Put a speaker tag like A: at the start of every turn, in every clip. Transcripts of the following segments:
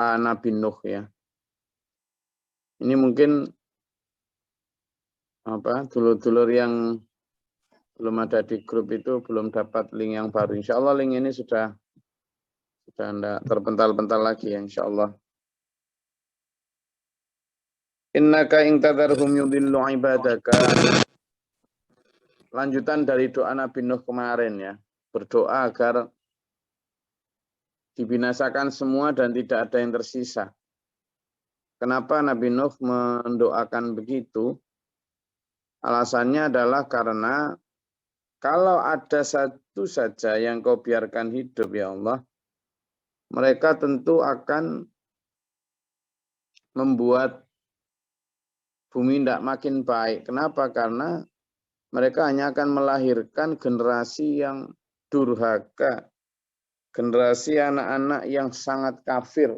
A: Nabi Nuh ya. Ini mungkin dulur-dulur yang belum ada di grup itu belum dapat link yang baru. Insya Allah link ini sudah tidak terpental-pental lagi ya insya Allah. Innaka ing tadarhum yudillu ibadaka. Lanjutan dari doa Nabi Nuh kemarin ya. Berdoa agar dibinasakan semua dan tidak ada yang tersisa. Kenapa Nabi Nuh mendoakan begitu? Alasannya adalah karena kalau ada satu saja yang kau biarkan hidup ya Allah, mereka tentu akan membuat bumi tidak makin baik. Kenapa? Karena mereka hanya akan melahirkan generasi yang durhaka, generasi anak-anak yang sangat kafir,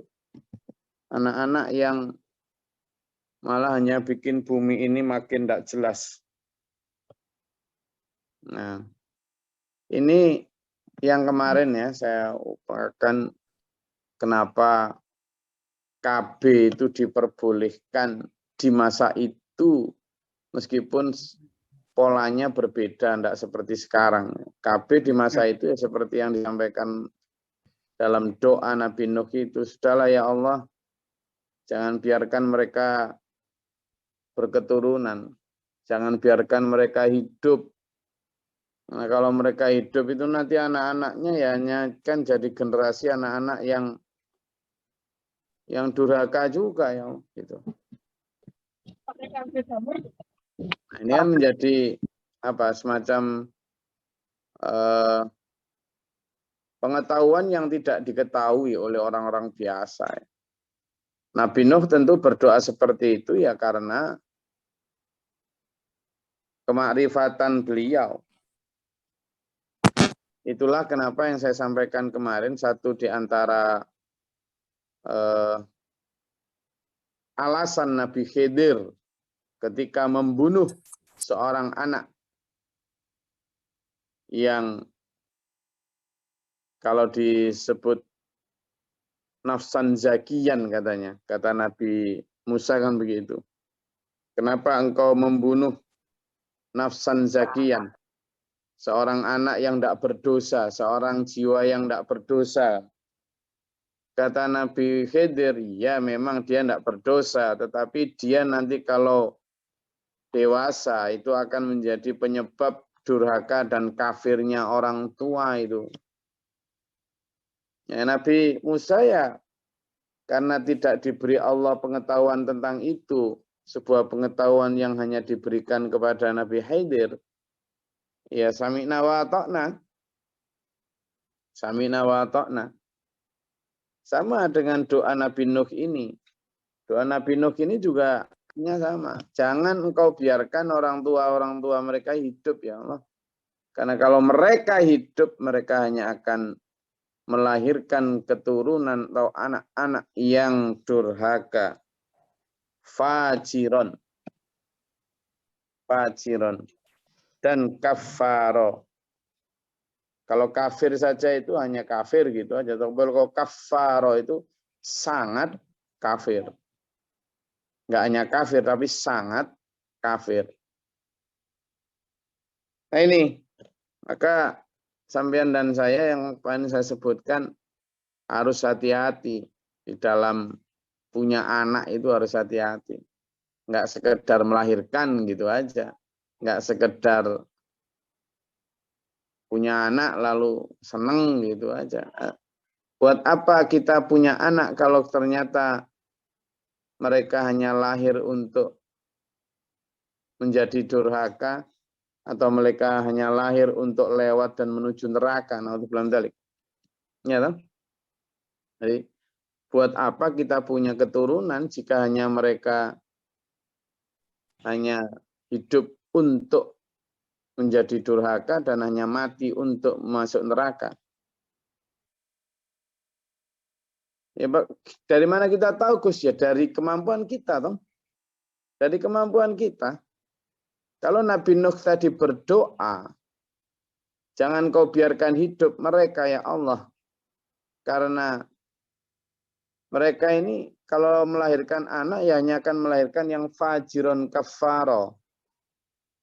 A: anak-anak yang malah hanya bikin bumi ini makin tidak jelas. Nah, ini yang kemarin ya saya upakan kenapa KB itu diperbolehkan di masa itu meskipun polanya berbeda, tidak seperti sekarang. KB di masa itu ya seperti yang disampaikan dalam doa Nabi Nuh itu, sudahlah ya Allah, jangan biarkan mereka berketurunan, jangan biarkan mereka hidup. Nah, kalau mereka hidup itu nanti anak-anaknya ya hanya kan jadi generasi anak-anak yang durhaka juga ya gitu. Nah, ini kan menjadi semacam pengetahuan yang tidak diketahui oleh orang-orang biasa. Nabi Nuh tentu berdoa seperti itu ya karena kemakrifatan beliau. Itulah kenapa yang saya sampaikan kemarin, satu di antara alasan Nabi Khidir ketika membunuh seorang anak yang kalau disebut nafsan zakiyan katanya, kata Nabi Musa kan begitu. Kenapa engkau membunuh nafsan zakiyan? Seorang anak yang tidak berdosa, seorang jiwa yang tidak berdosa. Kata Nabi Khidir, ya memang dia tidak berdosa, tetapi dia nanti kalau dewasa itu akan menjadi penyebab durhaka dan kafirnya orang tua itu. Ya, Nabi Musa ya karena tidak diberi Allah pengetahuan tentang itu, sebuah pengetahuan yang hanya diberikan kepada Nabi Khidir. Ya sami'na wa ta'na. Sami'na wa ta'na. Sama dengan doa Nabi Nuh ini. Doa Nabi Nuh ini juga sama. Jangan engkau biarkan orang tua mereka hidup ya Allah. Karena kalau mereka hidup, mereka hanya akan melahirkan keturunan atau anak-anak yang durhaka. Fajiron. Dan kafaro. Kalau kafir saja itu hanya kafir gitu aja. Kalau kafaro itu sangat kafir. Enggak hanya kafir tapi sangat kafir. Nah ini, maka sampean dan saya yang paling saya sebutkan harus hati-hati di dalam punya anak itu harus hati-hati. Enggak sekedar melahirkan gitu aja. Enggak sekedar punya anak lalu seneng gitu aja. Buat apa kita punya anak kalau ternyata mereka hanya lahir untuk menjadi durhaka atau mereka hanya lahir untuk lewat dan menuju neraka. Naudzubillah min dzalik. Ya toh? Jadi buat apa kita punya keturunan jika hanya mereka hanya hidup untuk menjadi durhaka dan hanya mati untuk masuk neraka. Ya, dari mana kita tahu Gus? Ya dari kemampuan kita toh. Dari kemampuan kita. Kalau Nabi Nuh tadi berdoa, jangan kau biarkan hidup mereka ya Allah. Karena mereka ini kalau melahirkan anak ya hanya akan melahirkan yang fajiron kafaro.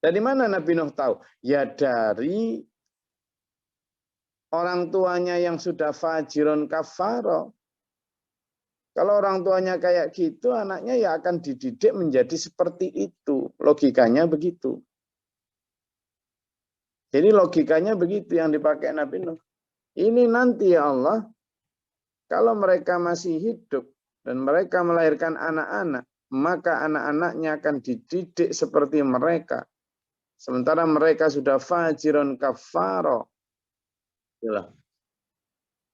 A: Dari mana Nabi Nuh tahu? Ya dari orang tuanya yang sudah fajiron kafaro. Kalau orang tuanya kayak gitu, anaknya ya akan dididik menjadi seperti itu. Logikanya begitu. Jadi logikanya begitu yang dipakai Nabi Nuh. Ini nanti ya Allah, kalau mereka masih hidup dan mereka melahirkan anak-anak, maka anak-anaknya akan dididik seperti mereka. Sementara mereka sudah fajiron kafaro.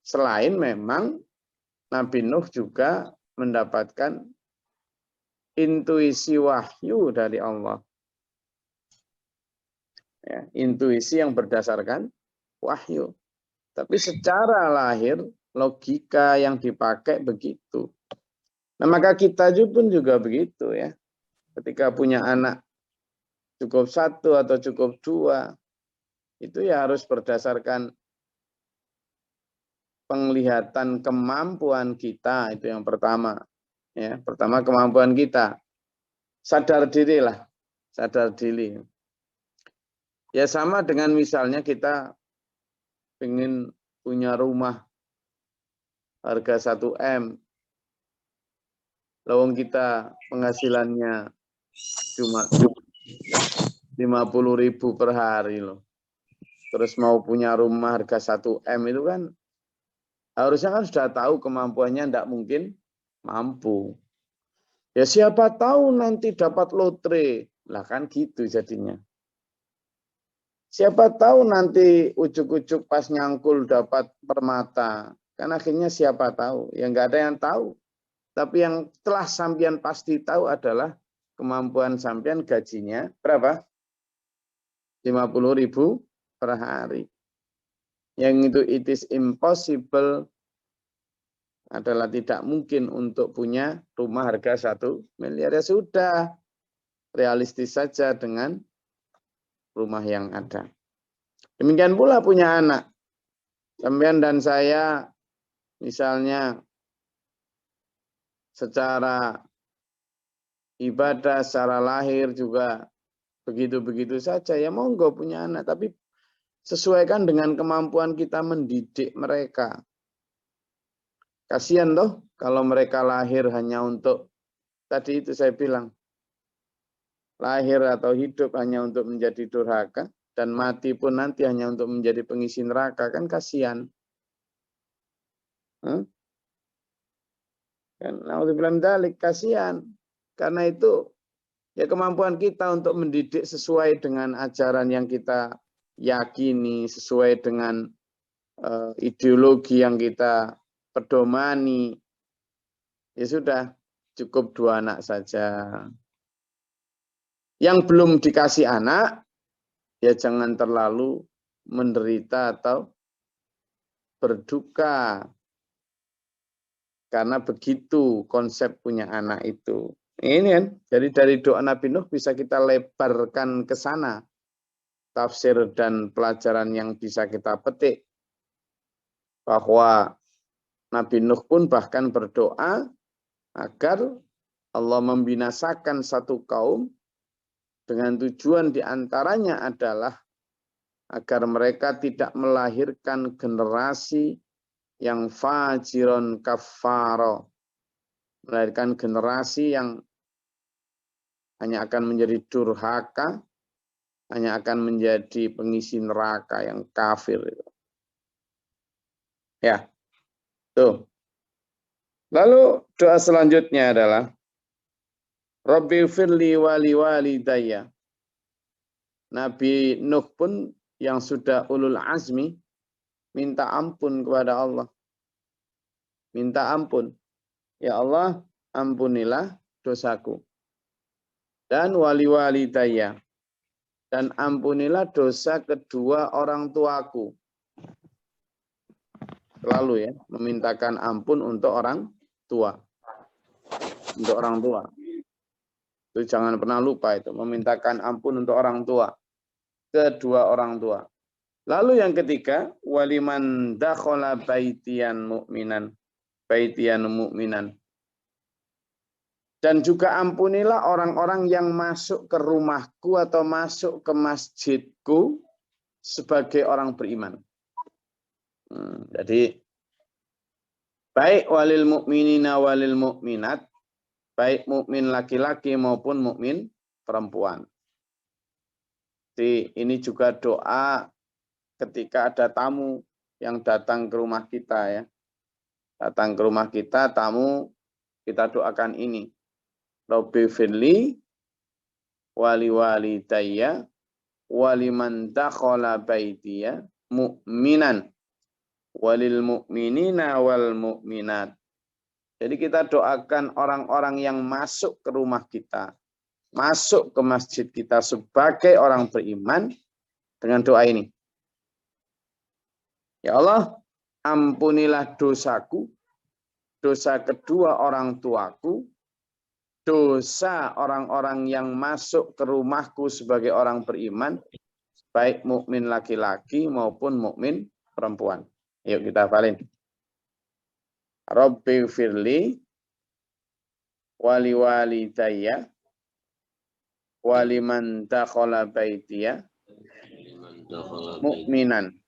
A: Selain memang Nabi Nuh juga mendapatkan intuisi wahyu dari Allah. Ya, intuisi yang berdasarkan wahyu. Tapi secara lahir, logika yang dipakai begitu. Nah, maka kita pun juga begitu ya. Ketika punya anak cukup satu atau cukup dua, itu ya harus berdasarkan penglihatan kemampuan kita, itu yang pertama. Ya, pertama kemampuan kita. Sadar diri lah, sadar diri. Ya sama dengan misalnya kita ingin punya rumah harga 1 M. Lawang kita penghasilannya cuma 50.000 per hari loh. Terus mau punya rumah harga 1 M itu kan harusnya kan sudah tahu kemampuannya tidak mungkin mampu. Ya siapa tahu nanti dapat lotre. Lah kan gitu jadinya. Siapa tahu nanti ujuk-ujuk pas nyangkul dapat permata. Kan akhirnya siapa tahu. Ya nggak ada yang tahu. Tapi yang telah sampean pasti tahu adalah kemampuan sampean gajinya berapa? 50.000 per hari. Yang itu it is impossible adalah tidak mungkin untuk punya rumah harga 1 miliar. Ya sudah. Realistis saja dengan rumah yang ada. Demikian pula punya anak. Sampean dan saya misalnya secara ibadah, secara lahir juga begitu-begitu saja. Ya monggo punya anak. Tapi sesuaikan dengan kemampuan kita mendidik mereka. Kasihan loh kalau mereka lahir hanya untuk, tadi itu saya bilang, lahir atau hidup hanya untuk menjadi durhaka. Dan mati pun nanti hanya untuk menjadi pengisi neraka. Kan kasihan. Kan naudzubillah dzalik, kasihan. Karena itu ya kemampuan kita untuk mendidik sesuai dengan ajaran yang kita yakini, sesuai dengan ideologi yang kita pedomani. Ya sudah, cukup 2 anak saja. Yang belum dikasih anak, ya jangan terlalu menderita atau berduka. Karena begitu konsep punya anak itu. Ini kan, jadi dari doa Nabi Nuh bisa kita lebarkan ke sana. Tafsir dan pelajaran yang bisa kita petik. Bahwa Nabi Nuh pun bahkan berdoa agar Allah membinasakan satu kaum dengan tujuan diantaranya adalah agar mereka tidak melahirkan generasi yang fajiron kafaro, melahirkan generasi yang hanya akan menjadi durhaka, hanya akan menjadi pengisi neraka yang kafir. Ya, tuh. Lalu doa selanjutnya adalah Rabbi firli wali walidayya. Nabi Nuh pun yang sudah ulul azmi minta ampun kepada Allah. Minta ampun. Ya Allah, ampunilah dosaku. Dan wali walidayya. Dan ampunilah dosa kedua orang tuaku. Selalu ya, memintakan ampun untuk orang tua. Untuk orang tua. Itu jangan pernah lupa itu, memintakan ampun untuk orang tua. Kedua orang tua. Lalu yang ketiga, waliman dakhala baitiyan mu'minan. baitiyan mu'minan. Dan juga ampunilah orang-orang yang masuk ke rumahku atau masuk ke masjidku sebagai orang beriman. Jadi baik walil mu'minina walil mu'minat, baik mukmin laki-laki maupun mukmin perempuan. Jadi ini juga doa ketika ada tamu yang datang ke rumah kita ya. Datang ke rumah kita, tamu, kita doakan ini. Rabbi firli wali walidayya waliman dakhala baitiya mu'minan walil mu'minina wal mu'minat. Jadi kita doakan orang-orang yang masuk ke rumah kita, masuk ke masjid kita sebagai orang beriman dengan doa ini. Ya Allah, ampunilah dosaku, dosa kedua orang tuaku, dosa orang-orang yang masuk ke rumahku sebagai orang beriman, baik mukmin laki-laki maupun mukmin perempuan. Yuk kita hafalin. Rabbi firli wali walidayya waliman dakhala baitiya mu'minan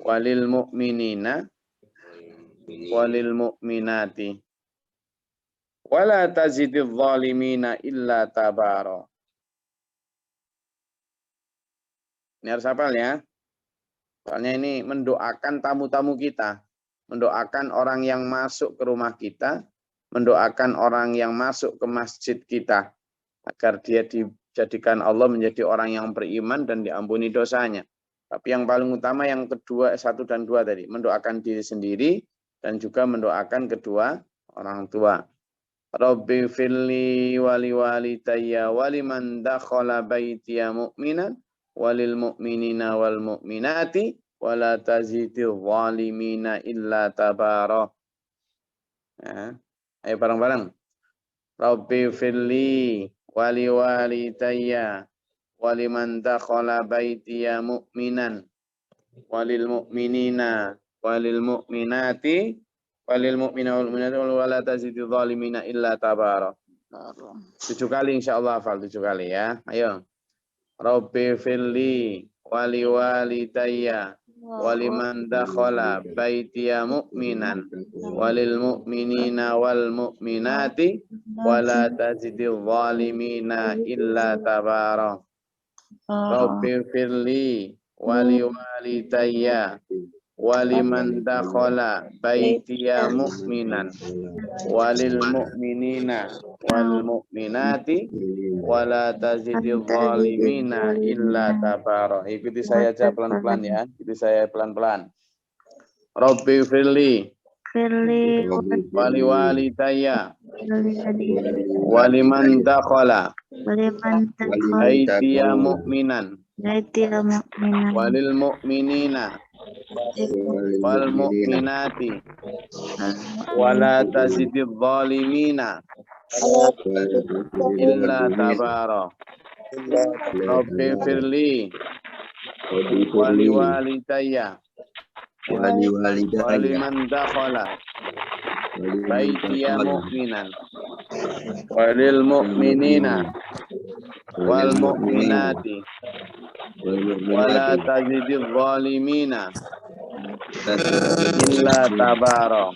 A: walil mu'minina walil mu'minati wala tazididz zalimina illa tabara. Ini harus hafal ya. Soalnya ini mendoakan tamu-tamu kita. Mendoakan orang yang masuk ke rumah kita. Mendoakan orang yang masuk ke masjid kita. Agar dia dijadikan Allah menjadi orang yang beriman dan diampuni dosanya. Tapi yang paling utama yang kedua, 1 dan 2 tadi. Mendoakan diri sendiri dan juga mendoakan kedua orang tua. Rabbi firli wali walidayya waliman dakhala baitiya mu'minan walil mu'minina wal mu'minati wala tazidil zalimina illa tabara. Ya. Ayo bareng-bareng. Rabbi firli wali walidayya waliman dakhala baitiya mu'minan walil mu'minina walil mu'minati walil mu'mina wal mu'minati wala tazidil zalimina illa tabara. 7 kali insyaallah hafal 7 kali ya. Ayo. Rabbi firli wali walidayya waliman dakhala baitiya mu'minan walil mu'minina wal mu'minati wala tazidil zalimina illa tabara. Rabbi firli wali walidayya waliman dakhala baitiya mu'minan walil mu'minina wal mu'minati wala tazidil zalimina illa tabara. Ikuti saya aja pelan-pelan ya. Ikuti saya pelan-pelan. Rabbi firli wali walidayya waliman dakhala baitiya mu'minan walil mu'minina wal mu'minati wala tazidil zalimina illa tabara. Rabbi firli wali walidayya waliman dakhala baitiya mu'minan walil mu'minina wal mu'minati wala tazidil zalimina illa tabara.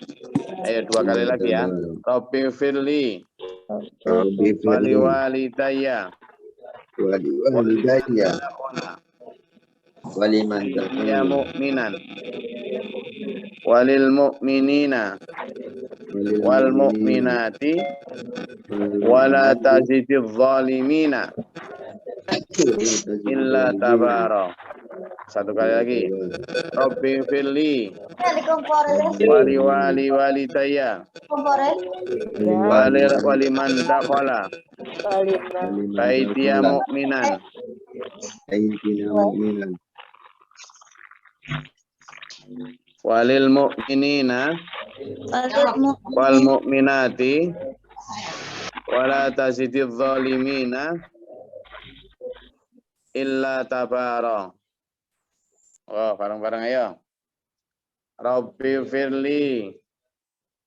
A: Ayo 2 kali lagi ya. Rabbi firli wali walidayya waliman dakhala mu'minan walil mu'minina wal mu'minati wala tazidil zalimina illa tabara. 1 kali lagi. Rabbi firli wali walidayya waliman dakhala baitiya mu'minan walil mu'minina wal mu'minati wala tazidil zalimina illa tabara. Oh, bareng-bareng ayo. Rabbi firli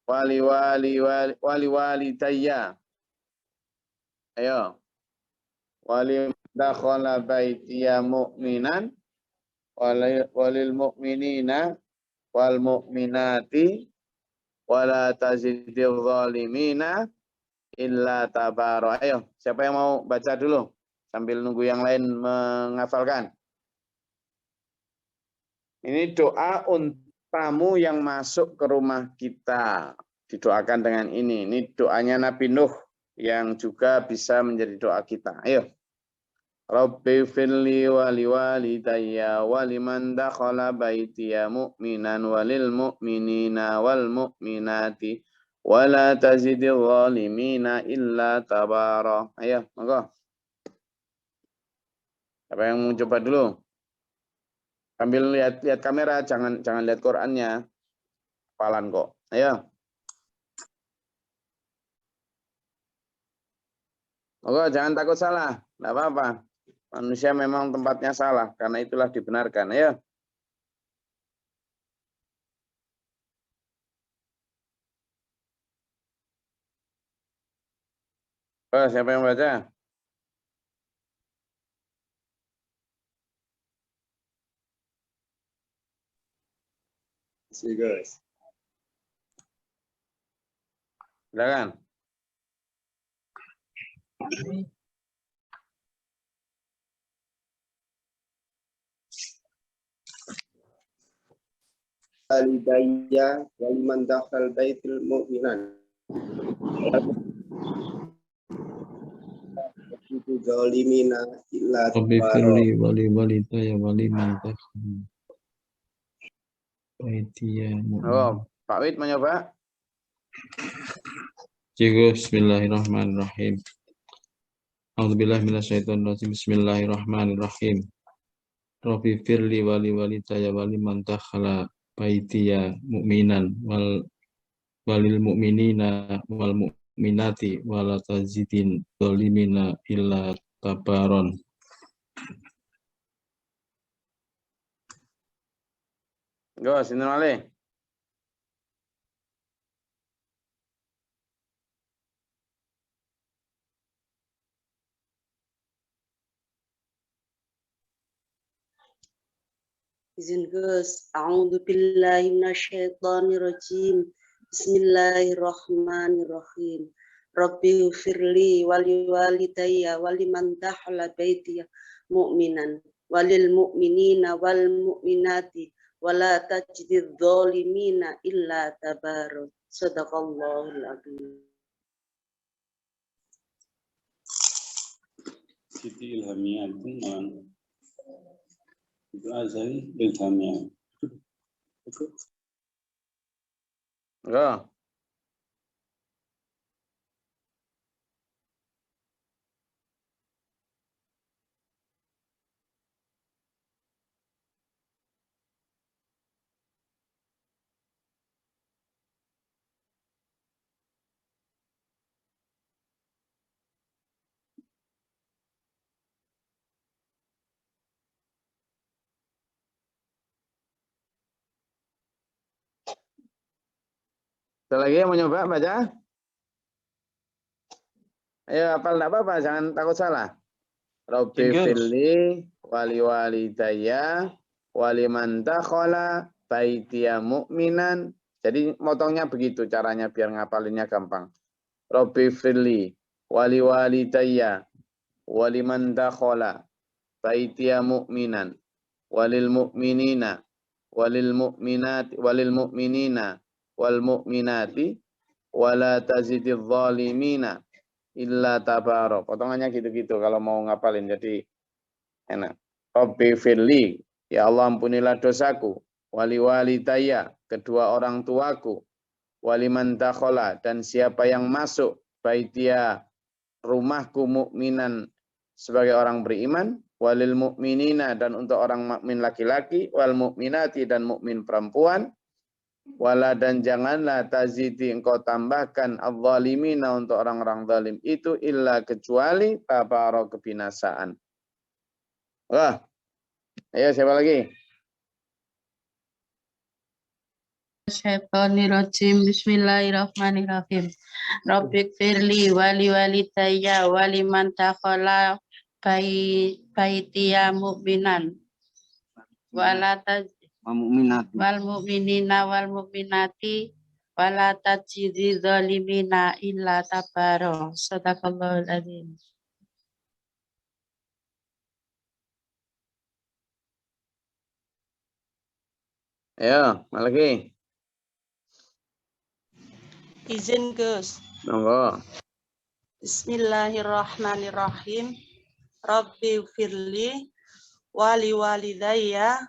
A: wali walidayya. Ayo. Wali dakhala baitiya mu'minan walil mu'minina wal mu'minati wala tazidil zalimina illa tabara. Ayo, siapa yang mau baca dulu sambil nunggu yang lain menghafalkan? Ini doa untuk tamu yang masuk ke rumah kita. Didoakan dengan ini. Ini doanya Nabi Nuh yang juga bisa menjadi doa kita. Ayo. Rabbi firli wali walidayya waliman dakhala baitiya mu'minan walil mu'minina wal mu'minati wala tazidil zalimina illa tabara. Ayo, monggo. Siapa yang mau coba dulu? Sambil lihat kamera, jangan lihat Qur'annya. Hafalan kok. Ayo. Monggo, jangan takut salah. Enggak apa-apa. Manusia memang tempatnya salah, karena itulah dibenarkan. Ayo. Oh, siapa yang baca?
B: See guys.
A: Silakan.
B: Walidayya waliman dakhal baitil mu'minan. Itu zalimina illa
C: Rabbi
B: tabara.
C: firli wali walidayya waliman dakhala baitiya mu'min.
A: Oh, Pak Wid mau nyoba?
C: Bismillahirrahmanirrahim. A'udzubillahi minasyaitonirrajim. Bismillahirrahmanirrahim. Rabbi firli wali walidayya waliman dakhala baitiya mu'minan walil mu'minina wal mu'minati wala tazidin zalimina illa tabaron.
A: Go, sini malih.
D: Izin Gus, a'udzu billahi minasyaitonir rajim. Bismillahirrahmanirrahim. Rabbi firli wali walidayya waliman dakhala baitiya mu'minan walil mu'minina wal mu'minati wala tajididz zalimina illa tabaru. Shadaqallahul azim.
E: Siti Ilhamiyah itu Azhari Ilhamiyah.
A: Go. Ada lagi yang mau nyoba baca? Ayo, hafal enggak apa-apa, jangan takut salah. Rabbi firli wali walidayya waliman dakhala baitiya mu'minan. Jadi motongnya begitu caranya biar ngapalinnya gampang. Rabbi firli wali walidayya waliman dakhala baitiya mu'minan walil mu'minina walil mu'minati walil mu'minina wal mu'minati wala tazididz zalimina illa tabara. Potongannya gitu-gitu kalau mau ngapalin, jadi enak. Rabbi firli, ya Allah ampunilah dosaku, wali walidayya, kedua orang tuaku, waliman dakhala, dan siapa yang masuk baitia, rumahku, mu'minan, sebagai orang beriman, walil mu'minina, dan untuk orang mukmin laki-laki, wal mu'minati, dan mukmin perempuan, wala, dan janganlah tazidi engkau tambahkan adz-zalimina untuk orang-orang zalim itu illa kecuali tabara kebinasaan. Wah. Ayo siapa lagi?
F: Syaitonirrajim. Bismillahirrahmanirrahim. Rabbik firli wali walidayya waliman takhala baitiya mu'minan wala wal mu'minina wal mu'minati wala tajidi zalimina illa tabaro. Sadaqallahul adzim.
A: Ya, lagi.
D: Izin Gus.
A: Monggo.
D: Bismillahirrahmanirrahim. Rabbi firli wali walidayya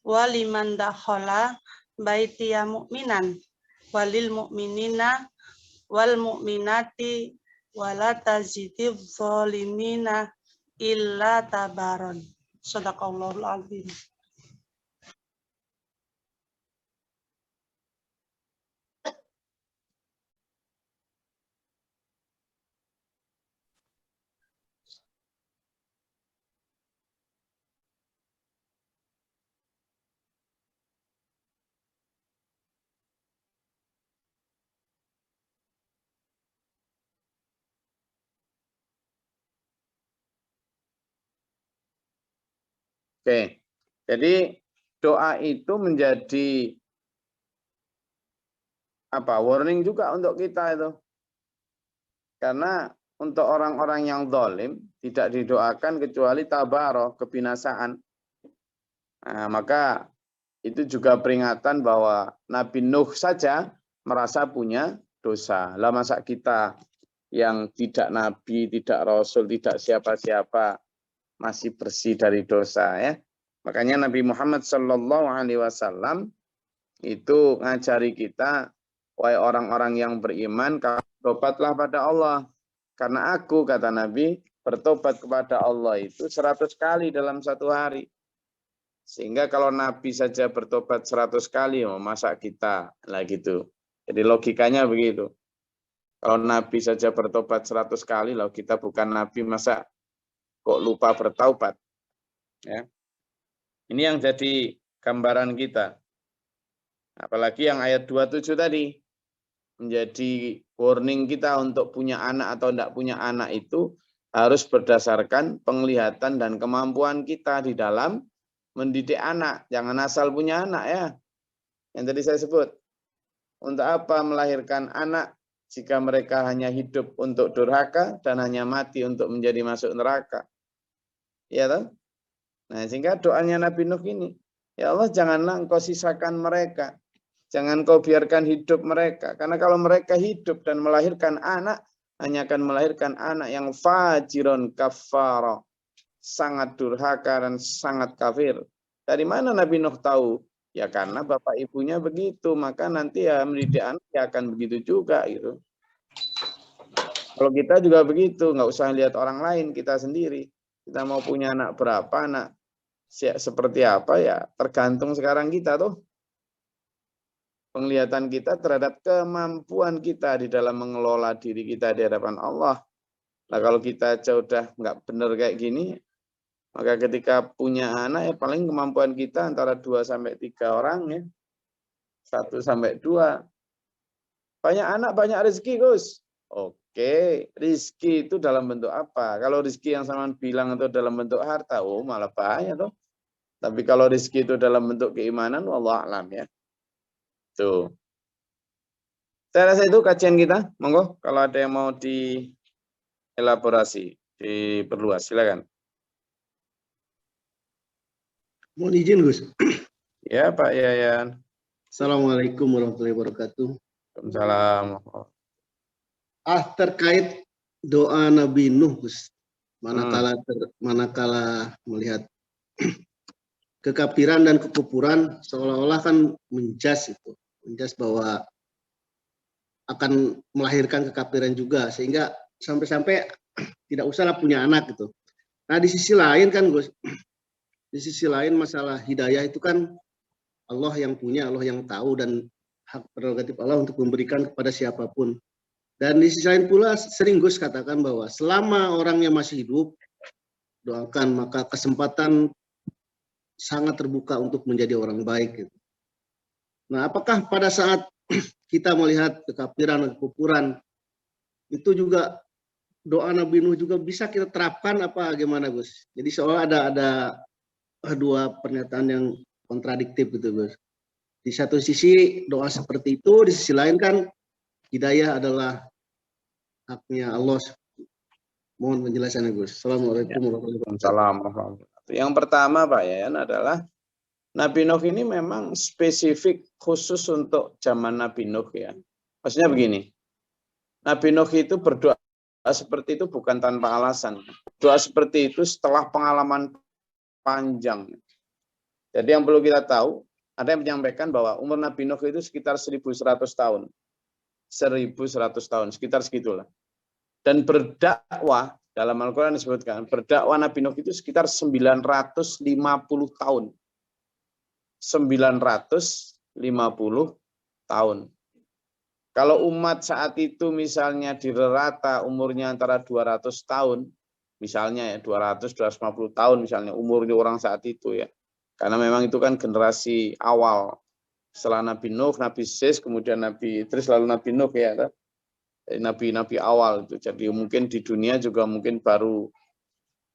D: waliman dakhala baitiya mu'minan walil mu'minina wal mu'minati wala tazidil zalimina illa tabaron. Sadaqallahul adzim.
A: Oke. Jadi doa itu menjadi apa? Warning juga untuk kita itu. Karena untuk orang-orang yang zalim tidak didoakan kecuali tabaroh, kebinasaan. Nah, maka itu juga peringatan bahwa Nabi Nuh saja merasa punya dosa. Lah masa kita yang tidak nabi, tidak rasul, tidak siapa-siapa masih bersih dari dosa ya. Makanya Nabi Muhammad SAW itu ngajari kita, wahai orang-orang yang beriman, bertobatlah pada Allah. Karena aku, kata Nabi, bertobat kepada Allah itu 100 kali dalam satu hari. Sehingga kalau Nabi saja bertobat 100 kali, masa kita lah gitu. Jadi logikanya begitu. Kalau Nabi saja bertobat 100 kali, lalu kita bukan Nabi, masa kok lupa bertaubat? Ya. Ini yang jadi gambaran kita. Apalagi yang ayat 27 tadi. Menjadi warning kita untuk punya anak atau tidak punya anak itu harus berdasarkan penglihatan dan kemampuan kita di dalam mendidik anak. Jangan asal punya anak ya. Yang tadi saya sebut. Untuk apa melahirkan anak jika mereka hanya hidup untuk durhaka dan hanya mati untuk menjadi masuk neraka. Ya toh? Nah, sehingga doanya Nabi Nuh ini, ya Allah janganlah engkau sisakan mereka. Jangan kau biarkan hidup mereka. Karena kalau mereka hidup dan melahirkan anak, hanya akan melahirkan anak yang fajiron kafara. Sangat durhaka dan sangat kafir. Dari mana Nabi Nuh tahu? Ya karena bapak ibunya begitu. Maka nanti ya mendidik anak ya akan begitu juga. Gitu. Kalau kita juga begitu. Nggak usah lihat orang lain, kita sendiri. Kita mau punya anak berapa, anak seperti apa ya tergantung sekarang kita tuh. Penglihatan kita terhadap kemampuan kita di dalam mengelola diri kita di hadapan Allah. Nah kalau kita aja udah nggak bener kayak gini, maka ketika punya anak ya paling kemampuan kita antara 2-3 orang ya. 1-2. Banyak anak, banyak rezeki, Gus. Oke, rezeki itu dalam bentuk apa? Kalau rezeki yang sama bilang itu dalam bentuk harta, oh malah bahaya tuh. Tapi kalau rezeki itu dalam bentuk keimanan, wallahu a'lam ya. Tuh. Saya rasa itu kajian kita. Monggo kalau ada yang mau dielaborasi, diperluas, silakan.
B: Mohon izin, Gus.
A: Ya, Pak Yayan.
B: Assalamualaikum warahmatullahi wabarakatuh.
A: Waalaikumsalam.
B: Terkait doa Nabi Nuh, Gus. Manakala melihat kekafiran dan kekufuran seolah-olah kan menjas itu. Menjas bahwa akan melahirkan kekafiran juga. Sehingga sampai-sampai tidak usahlah punya anak gitu. Nah di sisi lain kan Gus, di sisi lain masalah hidayah itu kan Allah yang punya, Allah yang tahu dan hak prerogatif Allah untuk memberikan kepada siapapun. Dan di sisi lain pula sering Gus katakan bahwa selama orangnya masih hidup, doakan maka kesempatan sangat terbuka untuk menjadi orang baik. Gitu. Nah, apakah pada saat kita melihat kekafiran dan kekufuran itu juga doa Nabi Nuh juga bisa kita terapkan apa gimana, Gus? Jadi seolah ada dua pernyataan yang kontradiktif gitu, Gus. Di satu sisi doa seperti itu, di sisi lain kan hidayah adalah haknya Allah. Mohon penjelasannya, Gus. Assalamualaikum warahmatullahi wabarakatuh.
A: Assalamualaikum. Yang pertama Pak Yayan adalah Nabi Nuh ini memang spesifik khusus untuk zaman Nabi Nuh ya. Maksudnya begini, Nabi Nuh itu berdoa seperti itu bukan tanpa alasan. Doa seperti itu setelah pengalaman panjang. Jadi yang perlu kita tahu, ada yang menyampaikan bahwa umur Nabi Nuh itu sekitar 1100 tahun. 1100 tahun, sekitar segitulah. Dan berdakwah, dalam Al-Quran disebutkan, berdakwah Nabi Nuh itu sekitar 950 tahun. 950 tahun. Kalau umat saat itu misalnya dirata umurnya antara 200 tahun, misalnya ya 200-250 tahun misalnya umurnya orang saat itu ya. Karena memang itu kan generasi awal. Setelah Nabi Nuh, Nabi Sis, kemudian Nabi Idris, lalu Nabi Nuh ya. Nabi-nabi awal itu. Jadi mungkin di dunia juga mungkin baru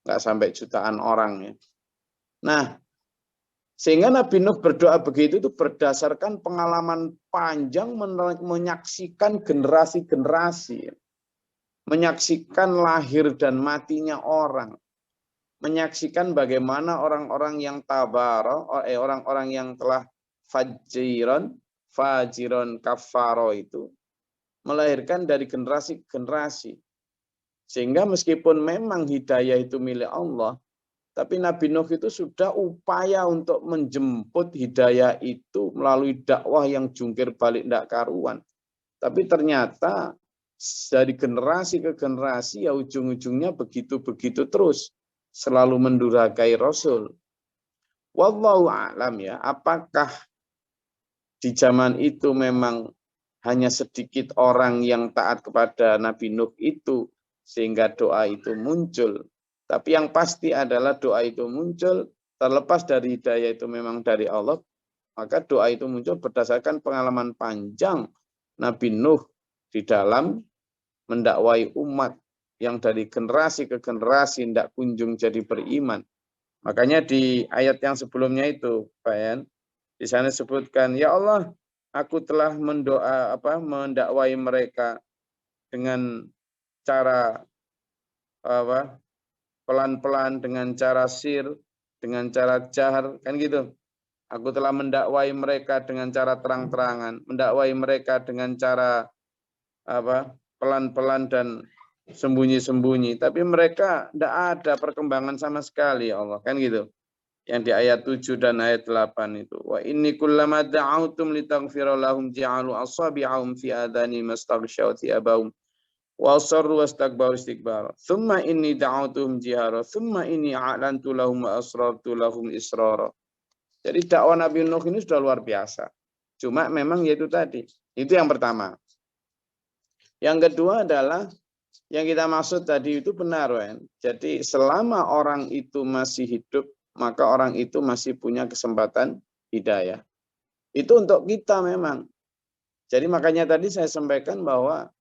A: nggak sampai jutaan orang ya. Nah, sehingga Nabi Nuh berdoa begitu itu berdasarkan pengalaman panjang menyaksikan generasi-generasi. Menyaksikan lahir dan matinya orang. Menyaksikan bagaimana orang-orang yang orang-orang yang telah fajiron kafaro itu melahirkan dari generasi ke generasi. Sehingga meskipun memang hidayah itu milik Allah, tapi Nabi Nuh itu sudah upaya untuk menjemput hidayah itu melalui dakwah yang jungkir balik tidak karuan. Tapi ternyata dari generasi ke generasi ya ujung-ujungnya begitu-begitu terus. Selalu mendurhakai Rasul. Wallahu a'lam ya, apakah di zaman itu memang hanya sedikit orang yang taat kepada Nabi Nuh itu sehingga doa itu muncul. Tapi yang pasti adalah doa itu muncul terlepas dari hidayah itu memang dari Allah, maka doa itu muncul berdasarkan pengalaman panjang Nabi Nuh di dalam mendakwai umat yang dari generasi ke generasi tidak kunjung jadi beriman. Makanya di ayat yang sebelumnya itu, Pak Yan, di sana disebutkan, ya Allah, aku telah mendakwai mereka dengan cara pelan-pelan, dengan cara sir, dengan cara jahar, kan gitu. Aku telah mendakwai mereka dengan cara terang-terangan, mendakwai mereka dengan cara pelan-pelan dan sembunyi-sembunyi, tapi mereka tidak ada perkembangan sama sekali, ya Allah, kan gitu. Yang di ayat 7 dan ayat 8 itu. Wa inni kullama da'autum litaghfira lahum ja'alu asabi'ahum fi adani mastaghshaw thiyabahum wa asarru wastakbaru istikbara. Thumma inni da'autuhum jihara, thumma inni a'lantu lahum wa asrartu lahum israra. Jadi dakwah Nabi Nuh ini sudah luar biasa. Cuma memang yaitu tadi. Itu yang pertama. Yang kedua adalah yang kita maksud tadi itu benar, Wen. Jadi selama orang itu masih hidup, maka orang itu masih punya kesempatan hidayah. Itu untuk kita memang. Jadi makanya tadi saya sampaikan bahwa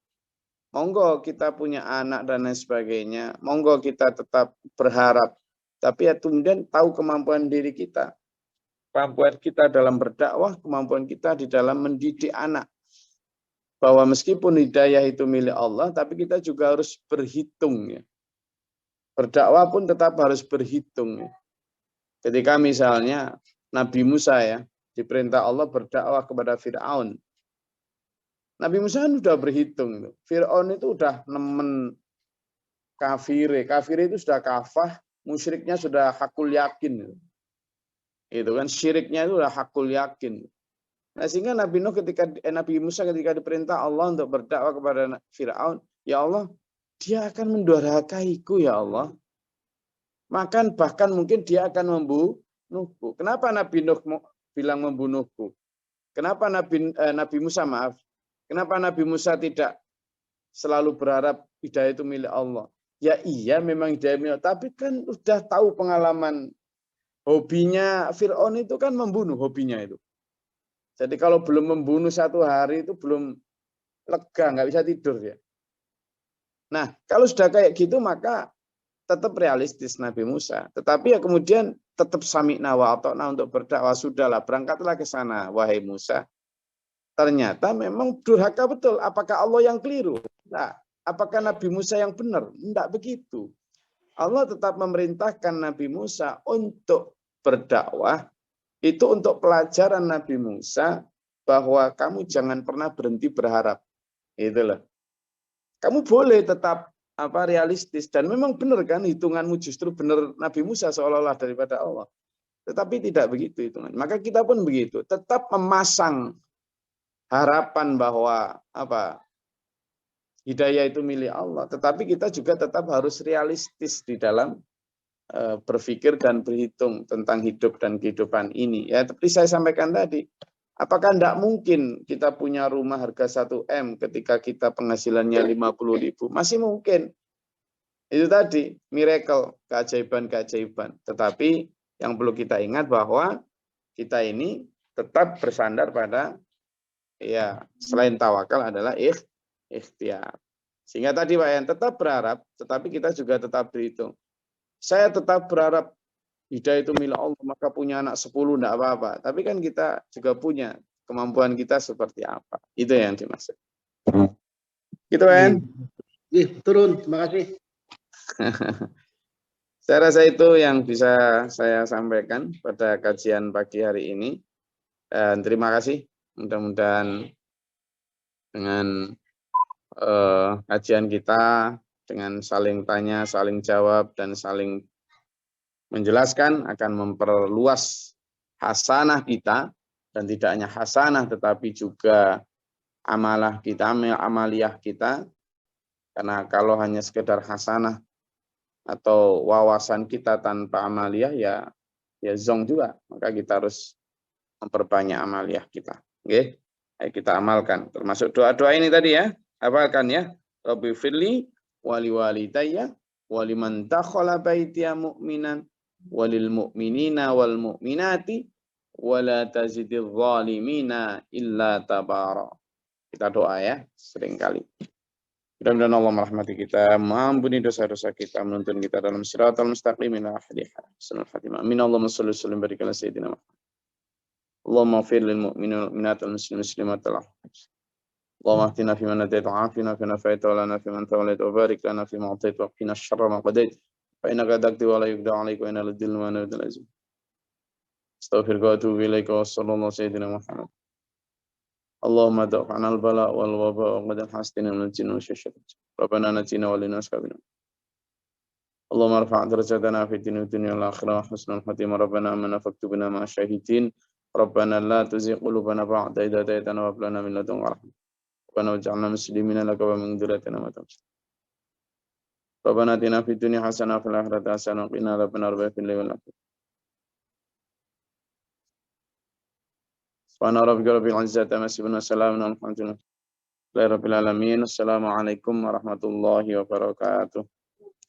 A: monggo kita punya anak dan lain sebagainya, monggo kita tetap berharap. Tapi ya kemudian tahu kemampuan diri kita. Kemampuan kita dalam berdakwah, kemampuan kita di dalam mendidik anak. Bahwa meskipun hidayah itu milik Allah, tapi kita juga harus berhitung. Ya. Berdakwah pun tetap harus berhitung. Ya. Ketika misalnya Nabi Musa ya diperintah Allah berdakwah kepada Fir'aun. Nabi Musa kan sudah berhitung. Fir'aun itu sudah nemen kafir. Kafir itu sudah kafah, musyriknya sudah hakul yakin. Itu kan syiriknya itu sudah hakul yakin. Nah, sehingga Nabi Musa ketika diperintah Allah untuk berdakwah kepada Fir'aun, ya Allah, dia akan mendurhakaiku ya Allah. Bahkan mungkin dia akan membunuhku. Kenapa Nabi Nuh bilang membunuhku? Kenapa Nabi Musa Kenapa Nabi Musa tidak selalu berharap hidayah itu milik Allah? Ya iya memang hidayah milik Allah, tapi kan sudah tahu pengalaman hobinya Fir'aun itu kan membunuh hobinya itu. Jadi kalau belum membunuh 1 hari itu belum lega, nggak bisa tidur ya. Nah, kalau sudah kayak gitu maka tetap realistis Nabi Musa. Tetapi ya kemudian tetap sami'na wa ata'na untuk berdakwah. Sudahlah, berangkatlah ke sana, wahai Musa. Ternyata memang durhaka betul. Apakah Allah yang keliru? Nah, apakah Nabi Musa yang benar? Tidak begitu. Allah tetap memerintahkan Nabi Musa untuk berdakwah. Itu untuk pelajaran Nabi Musa bahwa kamu jangan pernah berhenti berharap. Itulah. Kamu boleh tetap realistis dan memang benar kan hitunganmu justru benar Nabi Musa seolah-olah daripada Allah. Tetapi tidak begitu hitungan. Maka kita pun begitu, tetap memasang harapan bahwa hidayah itu milik Allah, tetapi kita juga tetap harus realistis di dalam berpikir dan berhitung tentang hidup dan kehidupan ini. Ya, seperti saya sampaikan tadi, apakah tidak mungkin kita punya rumah harga 1 M ketika kita penghasilannya 50.000? Masih mungkin. Itu tadi, miracle, keajaiban-keajaiban. Tetapi yang perlu kita ingat bahwa kita ini tetap bersandar pada, ya, selain tawakal adalah ikhtiar. Sehingga tadi Pak Yan tetap berharap, tetapi kita juga tetap berhitung. Saya tetap berharap hidayah itu milik Allah, maka punya anak 10 enggak apa-apa. Tapi kan kita juga punya kemampuan kita seperti apa. Itu yang dimaksud. Gitu kan?
B: Turun, terima kasih.
A: Saya rasa itu yang bisa saya sampaikan pada kajian pagi hari ini. Dan terima kasih. Mudah-mudahan dengan kajian kita, dengan saling tanya, saling jawab, dan saling menjelaskan akan memperluas hasanah kita, dan tidak hanya hasanah tetapi juga amalah kita, amaliyah kita. Karena kalau hanya sekedar hasanah atau wawasan kita tanpa amaliyah ya zong juga. Maka kita harus memperbanyak amaliyah kita. Oke, ayo kita amalkan. Termasuk doa-doa ini tadi ya. Hafalkan ya. Rabbi firli wali walidayya waliman dakhala baitiya mu'minan walil mu'minina wal mu'minati wala tazidil zalimina illa tabara. Kita doa ya seringkali. Mudah-mudahan Allah merahmati kita, mengampuni dosa-dosa kita, menuntun kita dalam siratal mustaqim ila ahsanil khatimah. Amin. Allahumma shalli wa sallim barik ala sayyidina Muhammad. Allahumma ighfir lil mu'minina wal mu'minati wal muslimin wal muslimat. Allahumma ahdina fi man hadayta wa afina fi man afayta wa lana fi man tawallayta wa barik lana fi ma atayta wa qina syarra ma qadayta. Fa innaka taqdi wa la yuqda 'alayka wa innaka la wa la azim. Astaghfiruka wa atubu ilaika wa sallallahu sayyidina Muhammad. Allahumma da'fa'na al-bala wal waba wa qad hastina min al-jinni wa syaitan. Rabbana natina wa lina ashabina. Allahumma rfa' darajatana fi dunya wal akhirah wa husnul khatimah. Rabbana amanna faktubna ma'a syahidin. Rabbana la tuzigh qulubana ba'da idh hadaytana wa hab lana min ladunka rahmah. Rabbana waj'alna muslimina laka wa min dhurriyyatina ummatan muslimah. Rabbana atina fid dunya hasanah wa fil akhirati hasanah wa qina adzabannar. Subhana rabbika rabbil izzati amma yasifun wa salamun alhamdulillahi rabbil alamin. Assalamualaikum warahmatullahi wabarakatuh.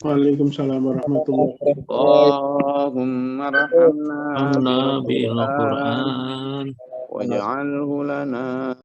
G: Waalaikumsalam warahmatullahi wabarakatuh.
A: Allahumma rahamna
C: bil Qur'an
A: waj'alhu lana